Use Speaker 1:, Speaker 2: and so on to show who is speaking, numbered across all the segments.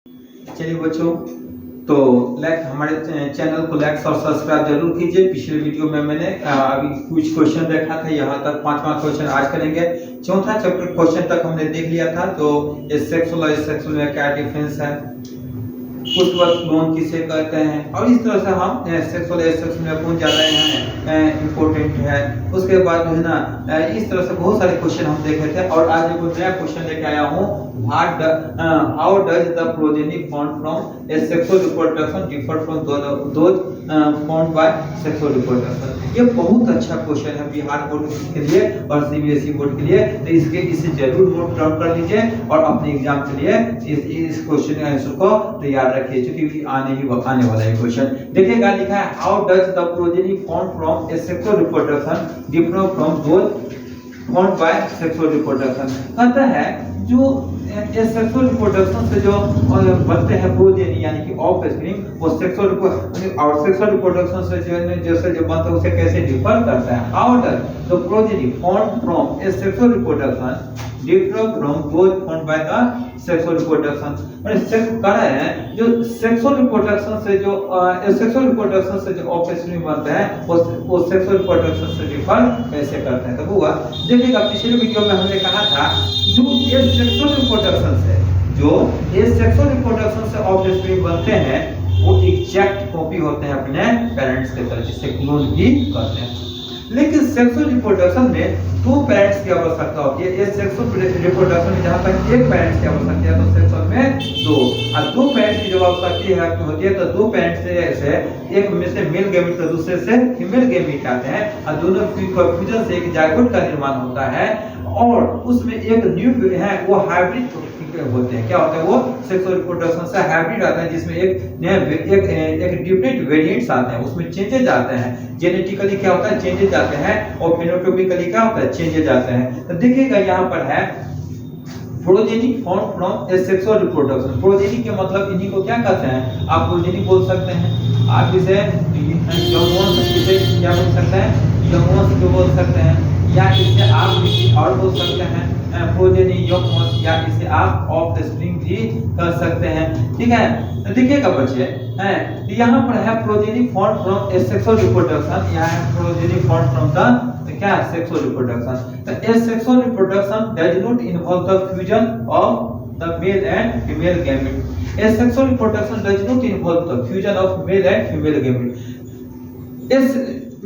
Speaker 1: चलिए बच्चों, तो लाइक हमारे चैनल को लाइक और सब्सक्राइब जरूर कीजिए। पिछले वीडियो में मैंने अभी कुछ क्वेश्चन देखा था, यहाँ तक 5वां क्वेश्चन आज करेंगे। चौथा चैप्टर क्वेश्चन तक हमने देख लिया था। तो एसेक्सुअल और एसेक्सुअल में क्या डिफरेंस है, उसके बाद लोन किसे कहते हैं, और इस तरह से हम सेक्सुअल एसेक्सुअल में कौन ज्यादा इम्पोर्टेंट है। उसके बाद जो है ना, इस तरह से बहुत सारे क्वेश्चन हम देखे थे। और आज एक नया क्वेश्चन लेके आया हूँ, how does the progeny found from asexual reproduction differ from those found by sexual reproduction. ये बहुत अच्छा क्वेश्चन है बिहार बोर्ड के लिए और सीबीएसई बोर्ड के लिए, तो इसे जरूर नोट डाउन कर लीजिए और अपने एग्जाम के लिए इस क्वेश्चन के आंसर को तैयार रखिए, क्योंकि आने वाला है क्वेश्चन। देखिएगा, लिखा है how does the progeny found from asexual reproduction differ from those found by sexual reproduction. कहता है जो सेक्सुअल रिप्रोडक्शन से जो बनते हैं प्रोजेनी यानी कि ऑफस्प्रिंग, वो सेक्सुअल रिप्रोडक्शन से जो बनता है उसे कैसे डिफर करता है। How does the progeny found from A sexual reproduction differ from those found by the sexual reproduction. और सेक्स कह रहे हैं जो सेक्सुअल रिप्रोडक्शन से जो ऑफस्प्रिंग बनता है वो सेक्सुअल रिप्रोडक्शन से डिफर कैसे करते हैं। तो हुआ, देखिएगा पिछले वीडियो में हमने कहा था जो सेक्सुअल रिप्रोडक्शन से ऑफस्प्रिंग बनते हैं वो एग्जैक्ट कॉपी होते हैं अपने पेरेंट्स के तरह, जिससे क्लोन भी कहते हैं। लेकिन सेक्सुअल रिप्रोडक्शन में दो पेरेंट्स की आवश्यकता होती है। इस सेक्सुअल रिप्रोडक्शन में जहां तक एक पेरेंट्स की आवश्यकता है, तो सेक्सुअल में दो, और दो पेरेंट्स की जब आवश्यकता होती है तो दो पेरेंट्स से एक में से मेल गैमेट तो दूसरे से फीमेल गैमेट आते हैं, और दोनों फ्यूजन से एक जायगोट का निर्माण होता है, और उसमें एक न्यू है वो हाइब्रिड होते हैं। क्या होता है, वो सेक्सुअल रिप्रोडक्शन से हाइब्रिड आता है, जिसमें एक डिफरेंट वेरिएंट्स आते हैं, उसमें चेंजेस आते हैं। जेनेटिकली क्या होता है, चेंजेस आते हैं, और फेनोटाइपिकली क्या होता है, चेंजेस आते हैं। तो देखिएगा यहाँ पर है progeny found from A sexual reproduction. Progeny के मतलब इन्हीं को क्या कहते हैं, आप प्रोजेनी बोल सकते हैं, आप इसे क्या बोल सकते हैं, यंग बोल सकते हैं, या इसे आप और बोल सकते हैं प्रोजेनी योगवंश, या इसे आप ऑफस्प्रिंग भी कर सकते हैं। ठीक है, तो देखिएगा बच्चे हैं, यहाँ पर है progeny found from A sexual reproduction, यहाँ है प्रोजेनी फाउंड फ्रॉम द क्या सेक्सुअल रिप्रोडक्शन। तो ए sexual reproduction does not involve the fusion of the male and female gamete. Asexual reproduction does not involve the fusion of male and female gamete. Is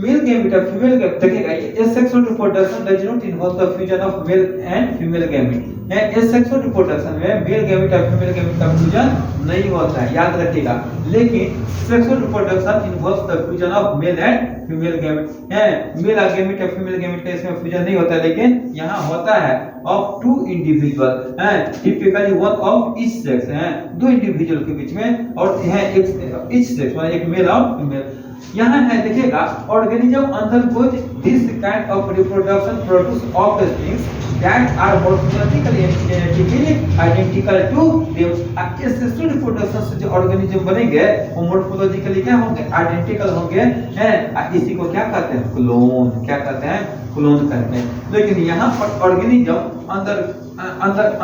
Speaker 1: male gamete और female gamete, देखिएगा ये asexual reproduction does not involve the fusion of male and female gamete. asexual reproduction में mail gamete और female gamete का fusion नहीं होता है, याद रखिएगा। लेकिन sexual reproduction involves the fusion of male and female gamete है। मेल गैमेट और फीमेल गैमेट का इसमें फ्यूजन नहीं होता है, लेकिन यहाँ होता है ऑफ टू इंडिविजुअल है, typically one of each sex है, दो इंडिविजुअल के बीच में, और है एक ईच सेक्स मतलब एक मेल और फीमेल। यहाँ है देखिएगा, organism undergoes this kind of reproduction produce offsprings that are morphologically and genetically identical to them. Asexual reproduction से जो ऑर्गेनिज्म बनेंगे वो मॉर्फोलॉजिकली क्या होंगे, आइडेंटिकल होंगे हैं, इसी को क्या कहते हैं, क्लोन। क्या कहते हैं, क्लोन कहते हैं। लेकिन यहाँ पर organism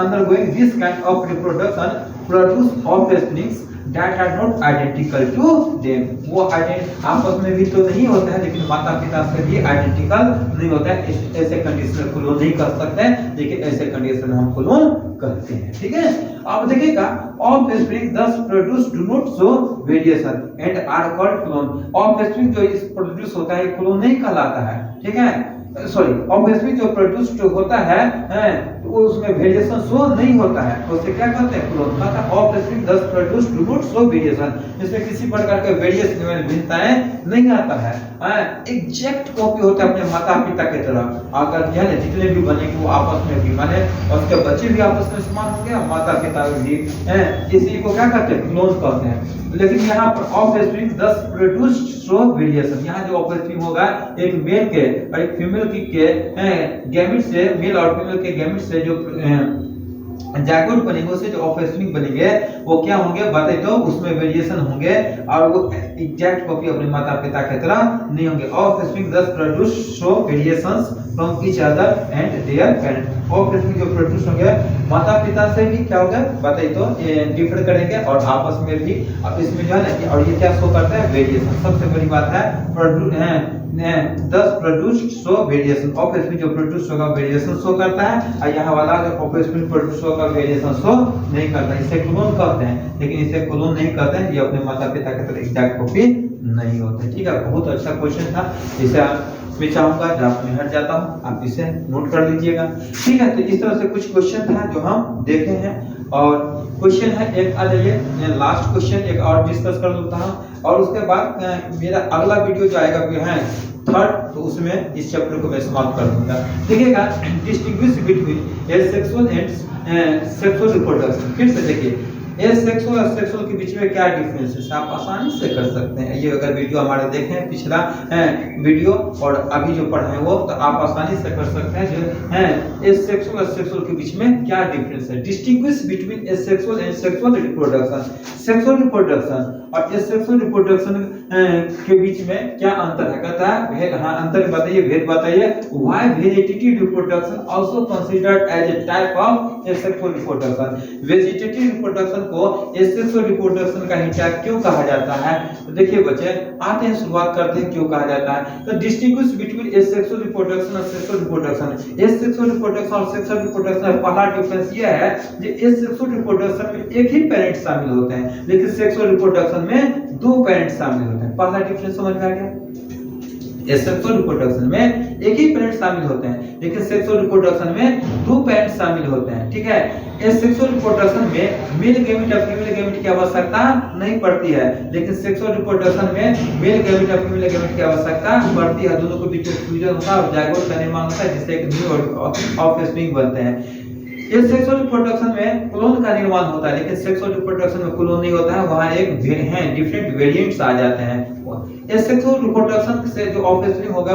Speaker 1: undergoing this kind of reproduction produce offsprings that are not identical to them. वो आपस में भी तो नहीं होता है, लेकिन माता पिता से भी आइडेंटिकल नहीं होता है। ऐसे कंडीशन में क्लोन नहीं कर सकते हैं, लेकिन ऐसे कंडीशन में हम क्लोन करते हैं। ठीक है, अब देखिएगा offspring thus produced do not show variation and are called clone. Offspring जो इस प्रोड्यूस होता है क्लोन नहीं कहलाता है। ठीक है, सॉरी, ऑब्वियसली जो प्रोड्यूस्ड होता है वो उसमें वेरिएशन शो नहीं होता है, तो उसे क्या कहते हैं, क्लोन कहते हैं। Obviously 10 produced do not show variation, इसमें किसी प्रकार के वेरिएशन में भिन्नताएं नहीं आता है, एग्जैक्ट कॉपी होता है अपने माता पिता की तरह। अगर क्या है, जितने भी बनेंगे वो आपस में भी बने, और उसके बच्चे भी आपस में समान होंगे और माता पिता भी हैं, इसी को क्या कहते हैं, क्लोन कहते हैं। लेकिन यहाँ पर ऑफस्प्रिंग 10 प्रोड्यूस्ड शो वेरिएशन, यहाँ जो ऑफस्प्रिंग होगा एक मेल के और एक फीमेल के गैमेट से, मेल और फीमेल के गैमेट से जो जायगोट बनेंगे, उससे जो ऑफस्प्रिंग बनेंगे वो क्या होंगे बताइए, तो उसमें वेरिएशन होंगे और वो एग्जैक्ट कॉपी अपने माता पिता की तरह नहीं होंगे। Offspring thus produce show variations from each other and their parents। Offspring जो प्रोड्यूस होंगे माता पिता से भी क्या होगा बताइए, तो डिफर करेंगे और आपस में भी। अब इसमें जो है ना, और ये क्या शो करता है, वेरिएशन। सबसे बड़ी बात है thus produced show variation। Offspring जो प्रोड्यूस होगा वेरिएशन शो करता है, और यहाँ वाला जो ऑफस्प्रिंग प्रोड्यूस होगा वेरिएशन शो नहीं करता। इसे क्लोन कहते हैं, लेकिन इसे क्लोन नहीं कहते हैं, ये अपने माता पिता की तरह एग्जैक्ट कॉपी नहीं होते। ठीक है, बहुत अच्छा क्वेश्चन था, इसे आप मैं चाहूंगा ड्राफ्ट में हट जाता हूँ, आप इसे नोट कर लीजिएगा। ठीक है, तो इस तरह से कुछ क्वेश्चन था जो हम देखे हैं, और क्वेश्चन है एक आ जाइए, लास्ट क्वेश्चन एक और डिस्कस कर लेता हूँ, और उसके बाद मेरा अगला वीडियो जो आएगा वो है थर्ड, तो उसमें इस चैप्टर को मैं समाप्त कर दूंगा। देखिएगा, distinguish between asexual and sexual reproduction. फिर से देखिए, एसेक्सुअल और सेक्सुअल के बीच में क्या डिफरेंस है, आप आसानी से कर सकते हैं। ये अगर वीडियो हमारे देखें पिछला वीडियो और अभी जो पढ़े वो, तो आप आसानी से कर सकते हैं जो है एसेक्सुअल और सेक्सुअल के बीच में क्या डिफरेंस है। Distinguish between asexual and sexual reproduction. Sexual reproduction और एसेक्सुअल रिप्रोडक्शन के बीच में क्या अंतर है, कहता है अंतर बताइए, भेद बताइए। Why vegetative reproduction also considered as a type of asexual reproduction. Vegetative reproduction को एसेक्सुअल रिप्रोडक्शन का ही टाइप क्यों कहा जाता है, तो देखिए बच्चे आते हैं, शुरुआत करते हैं क्यों कहा जाता है। तो डिस्टिंग्विश बिटवीन एसेक्सुअल रिप्रोडक्शन और सेक्सुअल रिप्रोडक्शन। एसेक्सुअल रिप्रोडक्शन और सेक्सुअल रिप्रोडक्शन में पहला डिफरेंस ये है कि एसेक्सुअल रिप्रोडक्शन में एक ही पेरेंट शामिल होते हैं, लेकिन सेक्सुअल रिप्रोडक्शन में दो पेरेंट शामिल होते हैं। पहला डिफरेंस समझ में आ गया। एसेक्सुअल रिप्रोडक्शन में एक ही पेरेंट शामिल होते हैं, लेकिन सेक्सुअल रिप्रोडक्शन में दो पेरेंट शामिल होते हैं। ठीक है, एसेक्सुअल रिप्रोडक्शन में मेल गैमेट और फीमेल गैमेट की आवश्यकता नहीं पड़ती है, लेकिन सेक्सुअल रिप्रोडक्शन में मेल गैमेट और फीमेल गैमेट की आवश्यकता पड़ती है। दोनों के बीच में फ्यूजन होता है और जायगोट का निर्माण होता है, जिससे एक न्यू ऑफस्प्रिंग बनते हैं। इस सेक्सुअल रिप्रोडक्शन में क्लोन का निर्माण होता है, लेकिन सेक्सुअल रिप्रोडक्शन में क्लोन नहीं होता है, वहां एक डिफरेंट वेरिएंट्स आ जाते हैं। इस सेक्सुअल रिप्रोडक्शन से जो ऑफस्प्रिंग होगा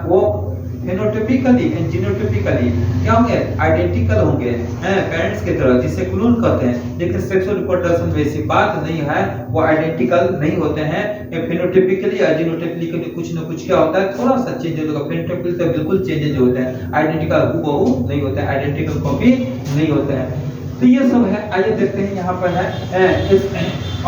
Speaker 1: वो फेनोटाइपिकली एंड जीनोटाइपिकली क्या होंगे, आइडेंटिकल होंगे पेरेंट्स की तरह, जिसे क्लोन कहते हैं। लेकिन सेक्सुअल रिप्रोडक्शन में ऐसी बात नहीं है, वो आइडेंटिकल नहीं होते हैं। फेनोटाइपिकली या जीनोटाइपिकली कुछ ना कुछ क्या होता है, थोड़ा सा चेंजेज होगा। फेनोटाइपिकली तो बिल्कुल चेंजेज होते हैं, आइडेंटिकल हूबहू नहीं होते हैं, आइडेंटिकल कॉपी नहीं होते हैं। तो ये सब है, आइए देखते हैं यहाँ पर है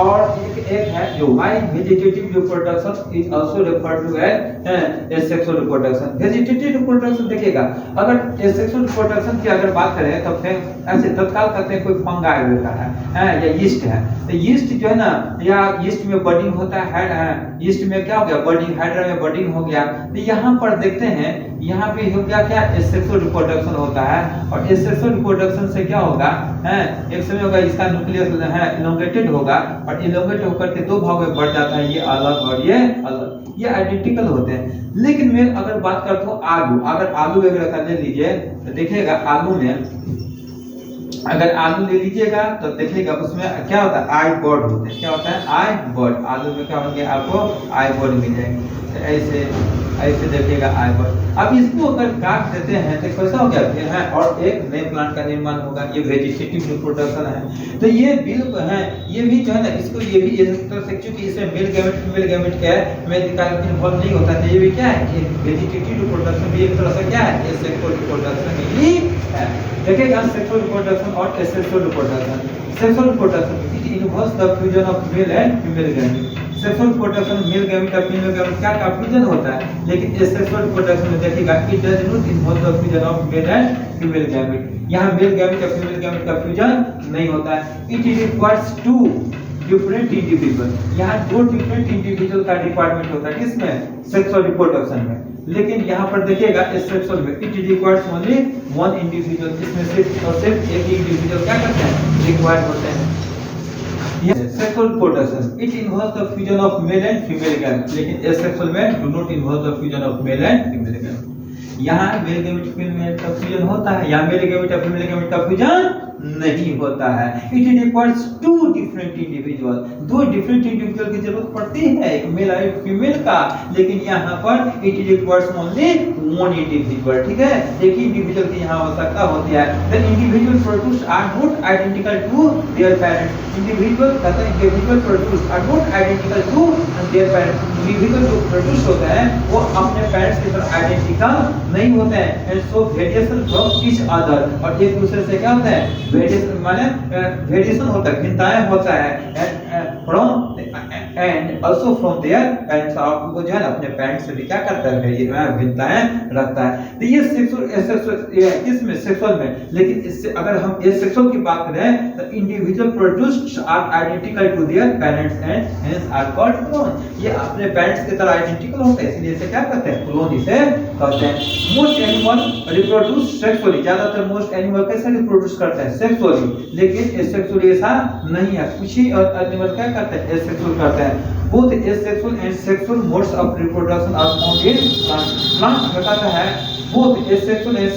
Speaker 1: और एक है जो why vegetative reproduction is also referred to as asexual reproduction. Vegetative reproduction देखिएगा, अगर एसेक्सुअल रिप्रोडक्शन की अगर बात करें तो फिर ऐसे तत्काल कहते हैं कोई फंगाई रहता है या यीस्ट है, तो यीस्ट जो है ना, या यीस्ट में बडिंग होता है, यीस्ट में क्या हो गया, बडिंग, हाइड्रा में बडिंग हो गया। तो यहाँ पर देखते हैं, यहाँ पे हो गया क्या, एसेक्सुअल रिप्रोडक्शन होता है, और एसेक्सुअल रिप्रोडक्शन से क्या होगा, एक समय होगा इसका न्यूक्लियस है इलोंगेटेड होगा, और इलोंगेट होकर के दो भाग में बढ़ जाता है, ये अलग और ये अलग, ये आइडेंटिकल होते हैं। लेकिन मैं अगर बात करता हूँ आलू, अगर आलू वगैरह का ले लीजिए तो देखिएगा, आलू में अगर आलू ले लीजिएगा तो देखिएगा उसमें क्या होता है, आई बर्ड होते हैं। क्या होता है, आई बर्ड। आलू में क्या होंगे, आपको आई बर्ड मिल जाएंगे। तो ऐसे ऐसे देखिएगा आई बर्ड। अब इसको अगर काट देते हैं तो कैसा हो गया फिर है, और एक नए प्लांट का निर्माण होगा। ये वेजिटेटिव रिप्रोडक्शन है। तो ये बिल्कुल है, ये भी जो है ना, इसको ये भी इस तरह से, क्योंकि इसमें मेल गैमेट फीमेल गैमेट क्या है, मेल इन्वॉल्व नहीं होता है, ये भी क्या है, ये वेजिटेटिव रिप्रोडक्शन भी एक तरह से क्या है, ये सेक्सुअल रिप्रोडक्शन ही है। देखिएगा, सेक्सुअल रिप्रोडक्शन और asexual reproduction. Sexual reproduction it involves the fusion of male and female gamete. Sexual reproduction mail gamete और फीमेल गैमेट क्या का फ्यूजन होता है, लेकिन एसेक्सुअल रिप्रोडक्शन में देखिएगा it does not involve the fusion of male and female gamete. यहाँ male gamete और फीमेल गैमेट का फ्यूजन नहीं होता है। It requires two different individual. यहाँ दो डिफरेंट इंडिविजुअल का रिक्वायरमेंट होता है, किसमें, सेक्सुअल रिप्रोडक्शन में। लेकिन यहाँ पर देखिएगा एसेक्सुअल में it requires only one individual, इसमें सिर्फ और सिर्फ एक इंडिविजुअल क्या करते हैं, रिक्वायर्ड होते हैं। Sexual reproduction it involves the fusion of male and female gamete, लेकिन एसेक्सुअल में do not involve the fusion of male and female gamete. यहाँ मेल गैमेट फीमेल का फ्यूजन होता है, यहाँ मेल गैमेट और फीमेल गैमेट का फ्यूजन नहीं होता है। It requires two different individual, दो डिफरेंट इंडिविजुअल की जरूरत पड़ती है, एक मेल और एक फीमेल का, लेकिन यहाँ पर it requires only one individual, ठीक है, एक ही इंडिविजुअल की यहाँ आवश्यकता होती है। The individual produced are not identical to their parents, individual कहते हैं individual produced are not identical to their parents, individual जो प्रोड्यूस होते हैं वो अपने पेरेंट्स की तरह आइडेंटिकल नहीं होते हैं, and so variation from each other, और एक दूसरे से क्या होता है वेरिएशन, माने वेरिएशन होता है, भिन्नताएं होता है, from and also from their parents, आपको जो है ना अपने पेरेंट्स से भी क्या करता है ये भिन्नताएं रखता है। तो ये सेक्सुअल इसमें सेक्सुअल में, लेकिन इससे अगर हम एसेक्सुअल की बात करें तो individual produced are identical to their parents and hence are called clone, ये अपने पेरेंट्स की तरह आइडेंटिकल होते हैं, इसलिए इसे क्या कहते हैं क्लोन इसे कहते हैं। मोस्ट एनिमल रिप्रोड्यूस सेक्सुअली, ज्यादातर मोस्ट एनिमल कैसे रिप्रोड्यूस करते हैं सेक्सुअली, लेकिन एसेक्सुअली ऐसा नहीं है, कुछ ही एनिमल क्या करते हैं एसेक्सुअल करते हैं। both asexual and sexual modes of reproduction are found in plants, plants कहता है both asexual and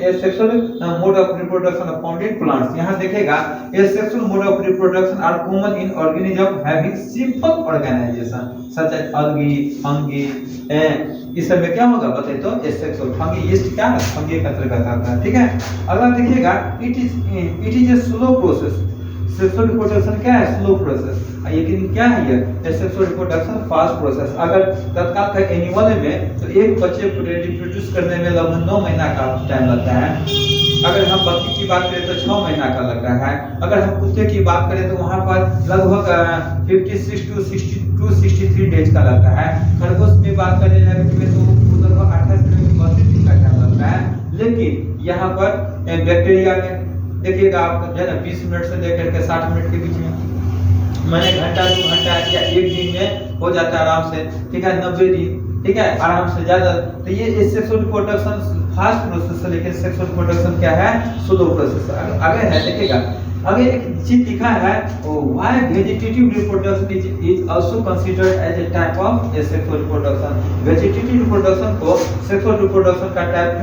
Speaker 1: asexual mode of reproduction are found in plants। यहाँ देखेगा asexual mode of reproduction are common in organism having simple organization such as algae, fungi, इस सब में क्या होगा बताइए तो asexual, fungi yeast क्या है fungi का अंतर्गत आता है, ठीक है। अगला देखिएगा it is a slow process, sexual reproduction क्या है स्लो प्रोसेस, लेकिन क्या है ये सेक्सुअल रिप्रोडक्शन फास्ट प्रोसेस। अगर तत्काल का एनिमल में तो एक बच्चे को रिप्रोड्यूस करने में लगभग 9 महीना का टाइम लगता है, अगर हम बकरी की बात करें तो 6 महीना का लगता है, अगर हम कुत्ते की बात करें तो वहां पर लगभग 56 टू 63 डेज का लगता है, खरगोश में बात करें तो लगभग 28 से 32 दिन का टाइम लगता है। लेकिन यहाँ पर बैक्टीरिया में देखिएगा आप जो है ना 20 मिनट से लेकर के 60 मिनट के बीच में, मैंने घंटा 2 घंटा या एक दिन में हो जाता है आराम से, ठीक है 90 दिन, ठीक है आराम से ज्यादा। तो ये सेक्सुअल रिप्रोडक्शन फास्ट प्रोसेस है, लेकिन सेक्सुअल रिप्रोडक्शन क्या है स्लो प्रोसेस। आगे है देखिएगा, आगे एक चीज लिखा है why vegetative reproduction is also considered as a type of asexual reproduction, vegetative reproduction को सेक्सुअल रिप्रोडक्शन का टाइप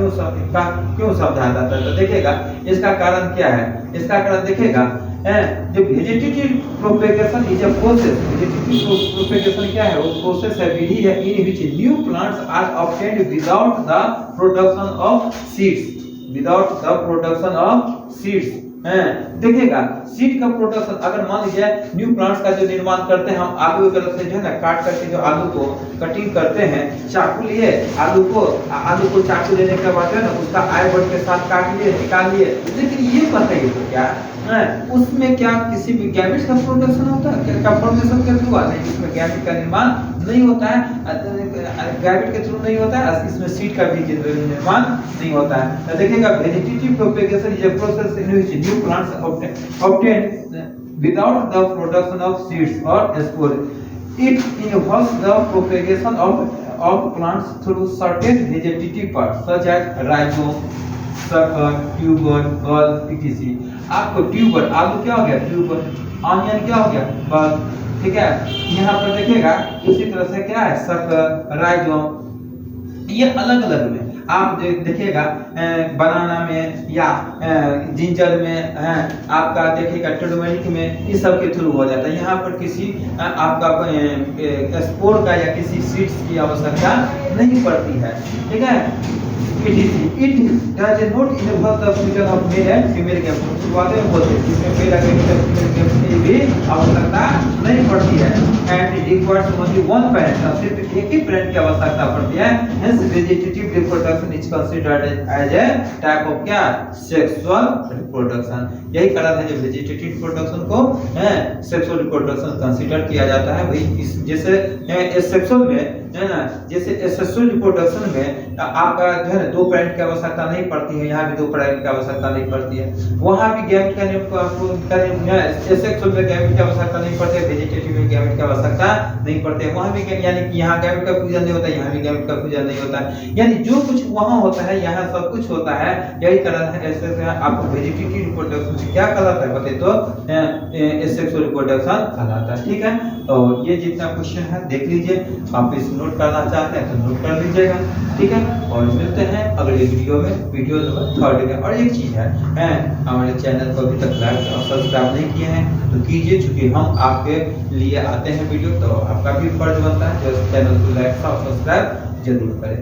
Speaker 1: क्यों समझा जाता है। तो देखिएगा इसका कारण क्या है, इसका कारण देखिएगा जो vegetative propagation is a process, vegetative propagation क्या है वो प्रोसेस है, विधि है in which new plants are obtained without the production of seeds, without the production of seeds. देखिएगा सीड का प्रोडक्शन, अगर मान लीजिए न्यू प्लांट्स का जो निर्माण करते हैं हम आलू की तरफ से जो है ना काट करके जो आलू को कटिंग करते हैं, चाकू लिए आलू को चाकू लेने के बाद है ना उसका आई बट के साथ काट लिए निकाल लिए, लेकिन ये बताइए तो क्या उसमें क्या किसी भी गैमेट का प्रोडक्शन होता है क्या, फॉर्मेशन के थ्रू नहीं, इसमें गैमेट का निर्माण नहीं होता है, गैमेट के थ्रू नहीं होता है, इसमें सीड का भी निर्माण नहीं होता है। तो देखिएगा vegetative propagation is a process in which new plants obtain without the production of seeds और spore, it involves the propagation of plants through certain vegetative parts such as rhizome, sucker, tuber, bulb etc। आपको tuber आलू क्या हो गया tuber, onion क्या हो गया bulb, ठीक है। यहाँ पर देखिएगा उसी तरह से क्या है सकर, राइजोम, ये अलग अलग में आप देखिएगा बनाना में या जिंजर में आपका देखिएगा टर्मरिक में इस सब के थ्रू हो जाता है। यहाँ पर किसी आपका स्पोर का या किसी सीड्स की आवश्यकता नहीं पड़ती है, ठीक है। It does not involve the fusion of male and female gametes, शुरुआत में बोलते हैं इसमें मेल और फीमेल gametes की भी आवश्यकता नहीं पड़ती है, and it requires only one parent, सिर्फ एक ही parent की आवश्यकता पड़ती है। Hence vegetative reproduction is considered as a type of क्या sexual reproduction, यही कारण है जो vegetative reproduction को sexual reproduction कंसीडर किया जाता है। वही इस जैसे asexual में है ना, जैसे asexual reproduction में आपका जो है 2 पेरेंट की आवश्यकता नहीं पड़ती है, यहाँ भी 2 पेरेंट की आवश्यकता नहीं पड़ती है, वहाँ भी गैमेट का एसेक्सुअल में गैमेट की आवश्यकता नहीं पड़ती है, वेजिटेटिव में गैमेट की आवश्यकता नहीं पड़ती है, वहाँ भी यानी कि यहाँ गैमेट का फ्यूजन नहीं होता है, यहाँ भी गैमेट का फ्यूजन नहीं होता है, यानी जो कुछ वहाँ होता है यहाँ सब कुछ होता है। यही कारण है ऐसे आपको वेजिटेटिव रिप्रोडक्शन क्या कहलाता है बताइए तो एसेक्सुअल रिप्रोडक्शन कहलाता है, ठीक है। तो ये जितना क्वेश्चन है देख लीजिए, आप इस नोट करना चाहते हैं तो नोट कर लीजिएगा, ठीक है। और मिलते हैं अगले वीडियो में, वीडियो नंबर 3 में। और एक चीज है हमारे चैनल को अभी तक लाइक और सब्सक्राइब नहीं किए हैं तो कीजिए, क्योंकि हम आपके लिए आते हैं वीडियो, तो आपका भी फर्ज बनता है जो चैनल को लाइक और सब्सक्राइब जरूर करें।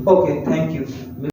Speaker 1: Okay, thank you.